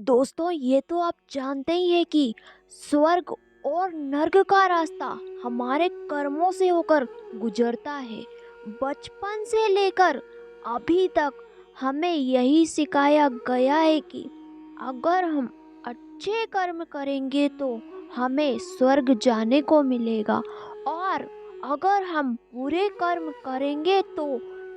दोस्तों, ये तो आप जानते ही हैं कि स्वर्ग और नर्क का रास्ता हमारे कर्मों से होकर गुजरता है। बचपन से लेकर अभी तक हमें यही सिखाया गया है कि अगर हम अच्छे कर्म करेंगे तो हमें स्वर्ग जाने को मिलेगा, और अगर हम बुरे कर्म करेंगे तो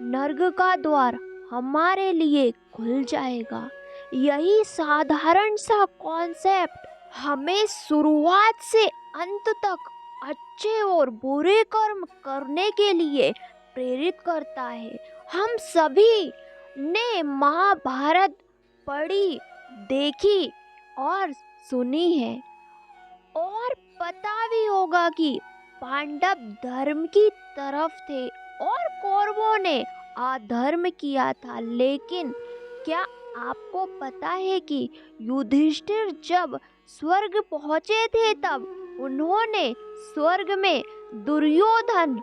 नर्क का द्वार हमारे लिए खुल जाएगा। यही साधारण सा कॉन्सेप्ट हमें शुरुआत से अंत तक अच्छे और बुरे कर्म करने के लिए प्रेरित करता है। हम सभी ने महाभारत पढ़ी, देखी और सुनी है, और पता भी होगा कि पांडव धर्म की तरफ थे और कौरवों ने अधर्म किया था। लेकिन क्या आपको पता है कि युधिष्ठिर जब स्वर्ग पहुंचे थे तब उन्होंने स्वर्ग में दुर्योधन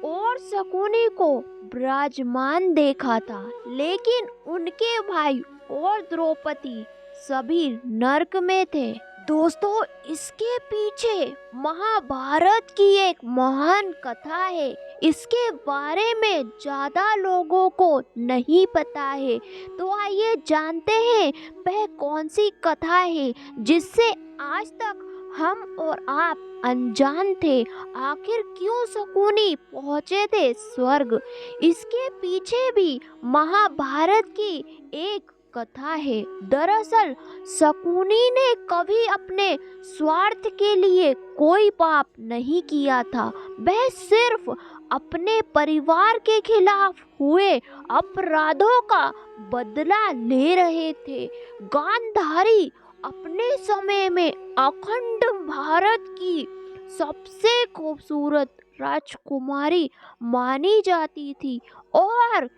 और शकुनी को विराजमान देखा था, लेकिन उनके भाई और द्रौपदी सभी नरक में थे। दोस्तों, इसके पीछे महाभारत की एक महान कथा है। इसके बारे में ज्यादा लोगों को नहीं पता है, तो आइए जानते हैं वह कौन सी कथा है जिससे आज तक हम और आप अनजान थे। आखिर क्यों शकुनी पहुंचे थे स्वर्ग? इसके पीछे भी महाभारत की एक कथा है। दरअसल शकुनी ने कभी अपने स्वार्थ के लिए कोई पाप नहीं किया था। वह सिर्फ अपने परिवार के खिलाफ हुए अपराधों का बदला ले रहे थे। गांधारी अपने समय में अखंड भारत की सबसे खूबसूरत राजकुमारी मानी जाती थी, और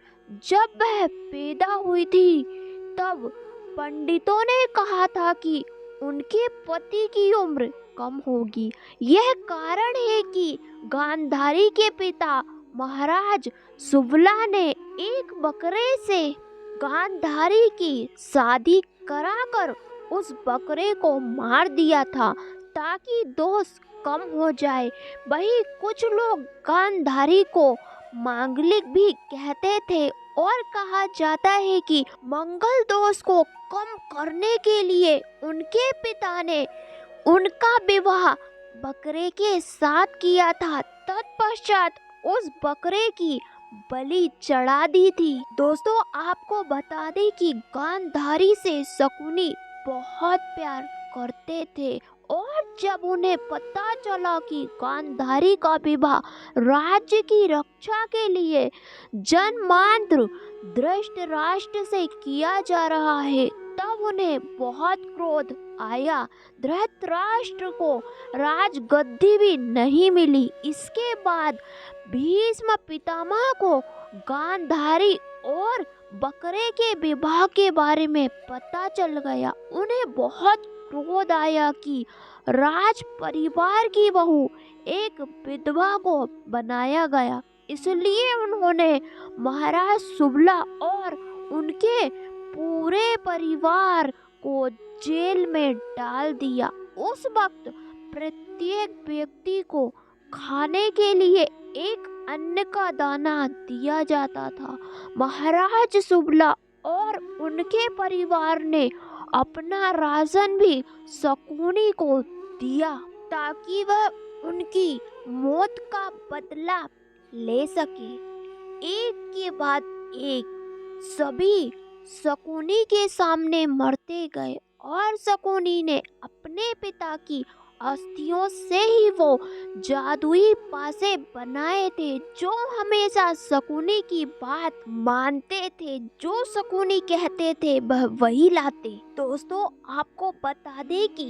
जब वह पैदा हुई थी तब पंडितों ने कहा था कि उनके पति की उम्र कम होगी। यह कारण है कि गांधारी के पिता महाराज सुबला ने एक बकरे से गांधारी की शादी कराकर उस बकरे को मार दिया था ताकि दोष कम हो जाए। वही कुछ लोग गांधारी को मांगलिक भी कहते थे, और कहा जाता है कि मंगल दोष को कम करने के लिए उनके पिता ने उनका विवाह बकरे के साथ किया था। तत्पश्चात उस बकरे की बलि चढ़ा दी थी। दोस्तों, आपको बता दें कि गांधारी से शकुनी बहुत प्यार करते थे, और जब उन्हें पता चला कि गांधारी का विवाह राज्य की रक्षा के लिए जन्मांतर धृतराष्ट्र से किया जा रहा है, तब उन्हें बहुत क्रोध आया। धृतराष्ट्र को राजगद्दी भी नहीं मिली। इसके बाद भीष्म पितामह को गांधारी और बकरे के विवाह के बारे में पता चल गया। उन्हें बहुत क्रोध आया कि राज परिवार की बहू एक विधवा को बनाया गया। इसलिए उन्होंने महाराज सुबला और उनके पूरे परिवार को जेल में डाल दिया। उस वक्त प्रत्येक व्यक्ति को खाने के लिए एक अन्न का दाना दिया जाता था। महाराज सुबला और उनके परिवार ने अपना राशन भी शकुनी को दिया ताकि वह उनकी मौत का बदला ले सके। एक के बाद एक सभी शकुनी के सामने मरते गए, और शकुनी ने अपने पिता की अस्थियों से ही वो जादुई पासे बनाए थे, जो हमेशा शकुनी की बात मानते थे। जो शकुनी कहते थे वह वही लाते। दोस्तों, आपको बता दें कि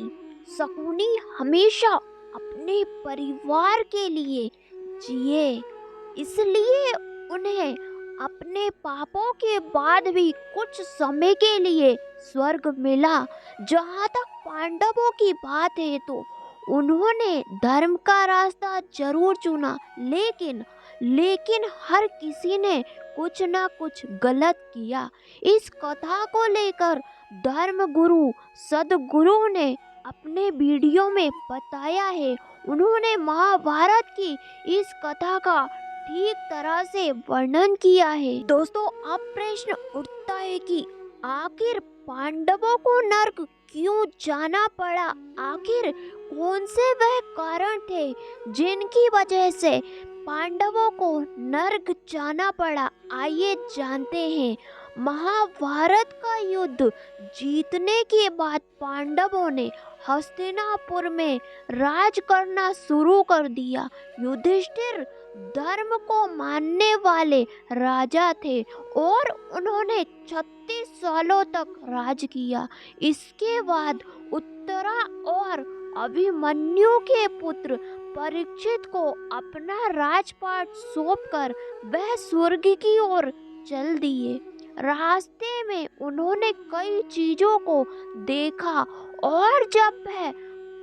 शकुनी हमेशा अपने परिवार के लिए जिए, इसलिए उन्हें अपने पापों के बाद भी कुछ समय के लिए स्वर्ग मिला। जहाँ तक पांडवों की बात है तो उन्होंने धर्म का रास्ता जरूर चुना, लेकिन हर किसी ने कुछ ना कुछ गलत किया। इस कथा को लेकर धर्मगुरु सदगुरु ने अपने वीडियो में बताया है। उन्होंने महाभारत की इस कथा का ठीक तरह से वर्णन किया है। दोस्तों, अब प्रश्न उठता है कि आखिर पांडवों को नर्क क्यों जाना पड़ा? आखिर कौन से वह कारण थे जिनकी वजह से पांडवों को नर्क जाना पड़ा? आइए जानते हैं। महाभारत का युद्ध जीतने के बाद पांडवों ने हस्तिनापुर में राज करना शुरू कर दिया। युधिष्ठिर धर्म को मानने वाले राजा थे और उन्होंने 36 सालों तक राज किया। इसके बाद उत्तरा और अभिमन्यु के पुत्र परीक्षित को अपना राजपाट सौंपकर वह स्वर्ग की ओर चल दिए। रास्ते में उन्होंने कई चीजों को देखा और जब वह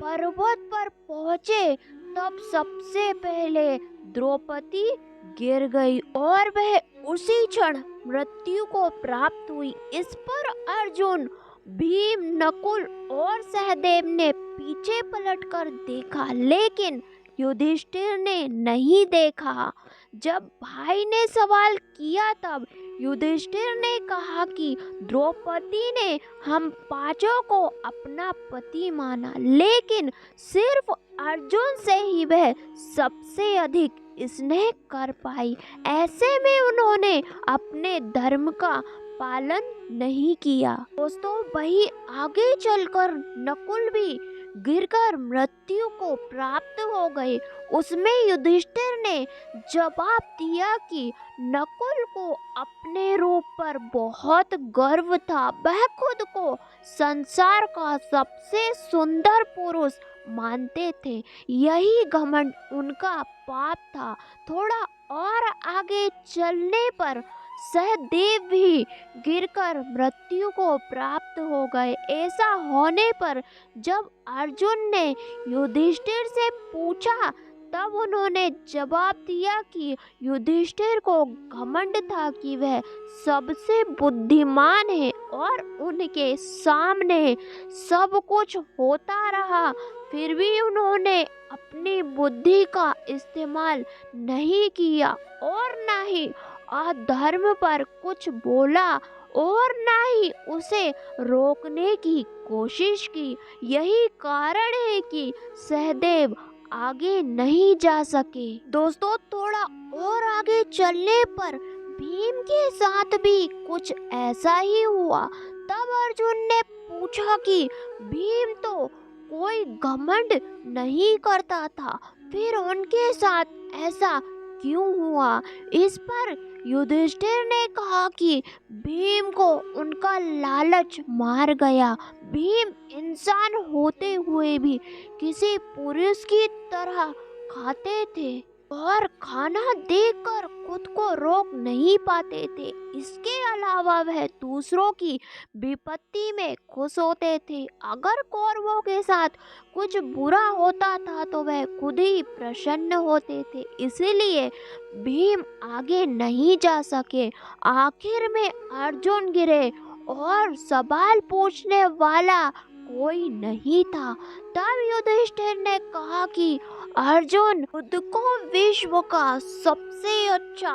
पर्वत पर पहुंचे तब सबसे पहले द्रौपदी गिर गई और वह उसी क्षण मृत्यु को प्राप्त हुई। इस पर अर्जुन, भीम, नकुल और सहदेव ने पीछे पलटकर देखा, लेकिन युधिष्ठिर ने नहीं देखा। जब भाई ने सवाल किया तब युधिष्ठिर ने कहा कि द्रौपदी ने हम पांचों को अपना पति माना, लेकिन सिर्फ अर्जुन से ही वह सबसे अधिक स्नेह कर पाई। ऐसे में उन्होंने अपने धर्म का पालन नहीं किया। दोस्तों, वही आगे चलकर नकुल भी गिरकर मृत्यु को प्राप्त हो गए। उसमें युधिष्ठिर ने जवाब दिया कि नकुल को अपने रूप पर बहुत गर्व था। वह खुद को संसार का सबसे सुंदर पुरुष मानते थे। यही घमंड उनका पाप था। थोड़ा और आगे चलने पर सहदेव भी गिरकर मृत्यु को प्राप्त हो गए। ऐसा होने पर जब अर्जुन ने युधिष्ठिर से पूछा तब उन्होंने जवाब दिया कि युधिष्ठिर को घमंड था कि वह सबसे बुद्धिमान है और उनके सामने सब कुछ होता रहा, फिर भी उन्होंने अपनी बुद्धि का इस्तेमाल नहीं किया और न ही अधर्म पर कुछ बोला और न ही उसे रोकने की कोशिश की। यही कारण है कि सहदेव आगे नहीं जा सके। दोस्तों, थोड़ा और आगे चलने पर भीम के साथ भी कुछ ऐसा ही हुआ। तब अर्जुन ने पूछा कि भीम तो कोई घमंड नहीं करता था, फिर उनके साथ ऐसा क्यों हुआ? इस पर युधिष्ठिर ने कहा कि भीम को उनका लालच मार गया। भीम इंसान होते हुए भी किसी पुरुष की तरह खाते थे और खाना देखकर खुद को रोक नहीं पाते थे। इसके अलावा वह दूसरों की विपत्ति में खुश होते थे। अगर कौरवों के साथ कुछ बुरा होता था तो वह खुद ही प्रसन्न होते थे। इसलिए भीम आगे नहीं जा सके। आखिर में अर्जुन गिरे और सवाल पूछने वाला कोई नहीं था। तब युधिष्ठिर ने कहा कि अर्जुन खुद को विश्व का सबसे अच्छा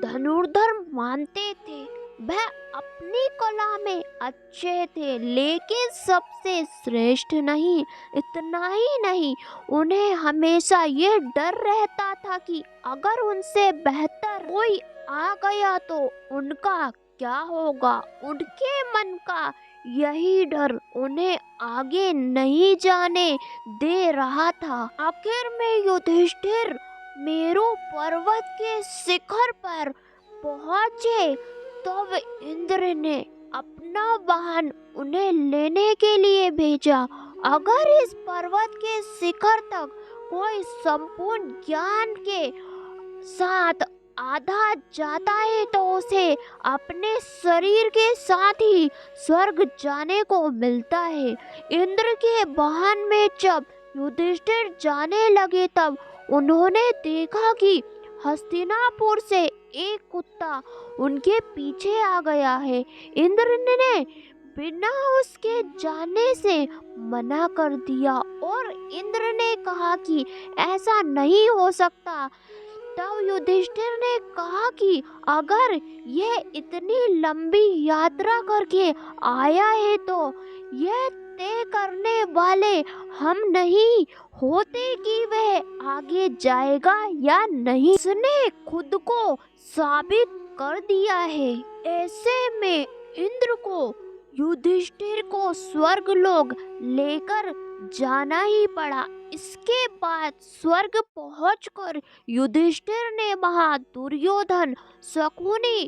धनुर्धर मानते थे। वह अपनी कला में अच्छे थे, लेकिन सबसे श्रेष्ठ नहीं। इतना ही नहीं, उन्हें हमेशा ये डर रहता था कि अगर उनसे बेहतर कोई आ गया तो उनका क्या होगा। उनके मन का यही डर उन्हें आगे नहीं जाने दे रहा था। आखिर में युधिष्ठिर मेरु पर्वत के शिखर पर पहुंचे। तब इंद्र ने अपना वाहन उन्हें लेने के लिए भेजा। अगर इस पर्वत के शिखर तक कोई संपूर्ण ज्ञान के साथ आधा जाता है तो उसे अपने शरीर के साथ ही स्वर्ग जाने को मिलता है। इंद्र के वाहन में जब युधिष्ठिर जाने लगे तब उन्होंने देखा कि हस्तिनापुर से एक कुत्ता उनके पीछे आ गया है। इंद्र ने बिना उसके जाने से मना कर दिया और इंद्र ने कहा कि ऐसा नहीं हो सकता। तब युधिष्ठिर ने कहा कि अगर यह इतनी लंबी यात्रा करके आया है तो यह तय करने वाले हम नहीं होते कि वह आगे जाएगा या नहीं। उसने खुद को साबित कर दिया है। ऐसे में इंद्र को युधिष्ठिर को स्वर्गलोक लेकर जाना ही पड़ा। इसके बाद स्वर्ग पहुंचकर युधिष्ठिर ने वहां दुर्योधन, शकुनी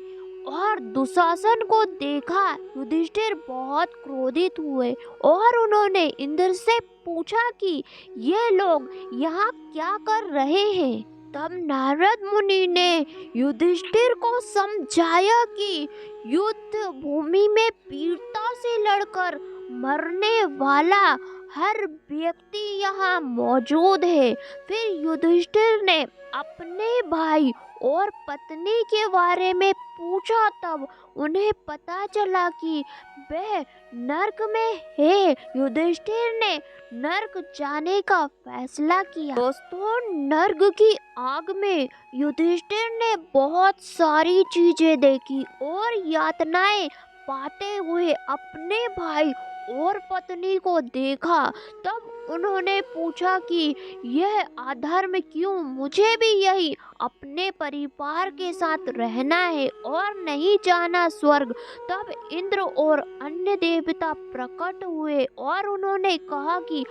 और दुशासन को देखा। युधिष्ठिर बहुत क्रोधित हुए और उन्होंने इंद्र से पूछा कि ये लोग यहाँ क्या कर रहे हैं। तब नारद मुनि ने युधिष्ठिर को समझाया कि युद्ध भूमि में वीरता से लड़कर मरने वाला हर व्यक्ति यहाँ मौजूद है। फिर युधिष्ठिर ने अपने भाई और पत्नी के बारे में पूछा। तब उन्हें पता चला कि वे नरक में है। युधिष्ठिर ने नरक जाने का फैसला किया। दोस्तों, नरक की आग में युधिष्ठिर ने बहुत सारी चीजें देखी और यातनाएं पाते हुए अपने भाई और पत्नी को देखा। तब उन्होंने पूछा कि यह अधर्म क्यों? मुझे भी यही अपने परिवार के साथ रहना है और नहीं जाना स्वर्ग। तब इंद्र और अन्य देवता प्रकट हुए और उन्होंने कहा कि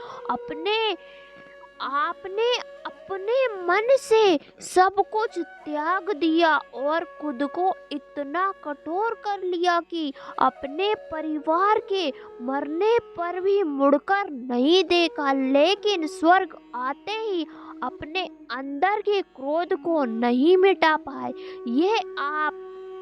आपने अपने मन से सब कुछ त्याग दिया और खुद को इतना कठोर कर लिया कि अपने परिवार के मरने पर भी मुड़कर नहीं देखा। लेकिन स्वर्ग आते ही अपने अंदर के क्रोध को नहीं मिटा पाए। यह आप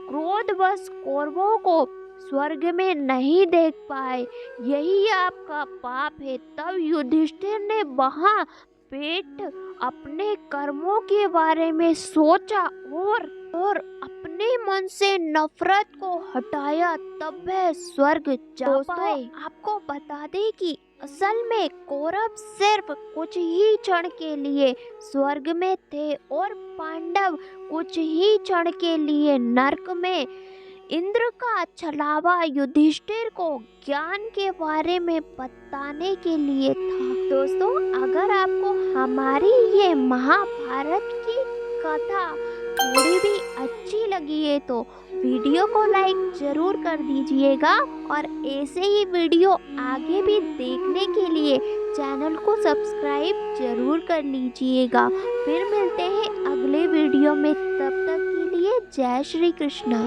क्रोधवश कौरवों को स्वर्ग में नहीं देख पाए। यही आपका पाप है। तब युधिष्ठिर ने वहां बैठ अपने कर्मों के बारे में सोचा और अपने मन से नफरत को हटाया। तब वह स्वर्ग जा पाए। आपको बता दें कि असल में कौरव सिर्फ कुछ ही क्षण के लिए स्वर्ग में थे और पांडव कुछ ही क्षण के लिए नरक में। इंद्र का छलावा युधिष्ठिर को ज्ञान के बारे में बताने के लिए था। दोस्तों, अगर आपको हमारी ये महाभारत की कथा थोड़ी भी अच्छी लगी है तो वीडियो को लाइक जरूर कर दीजिएगा और ऐसे ही वीडियो आगे भी देखने के लिए चैनल को सब्सक्राइब जरूर कर लीजिएगा। फिर मिलते हैं अगले वीडियो में। तब तक के लिए जय श्री कृष्णा।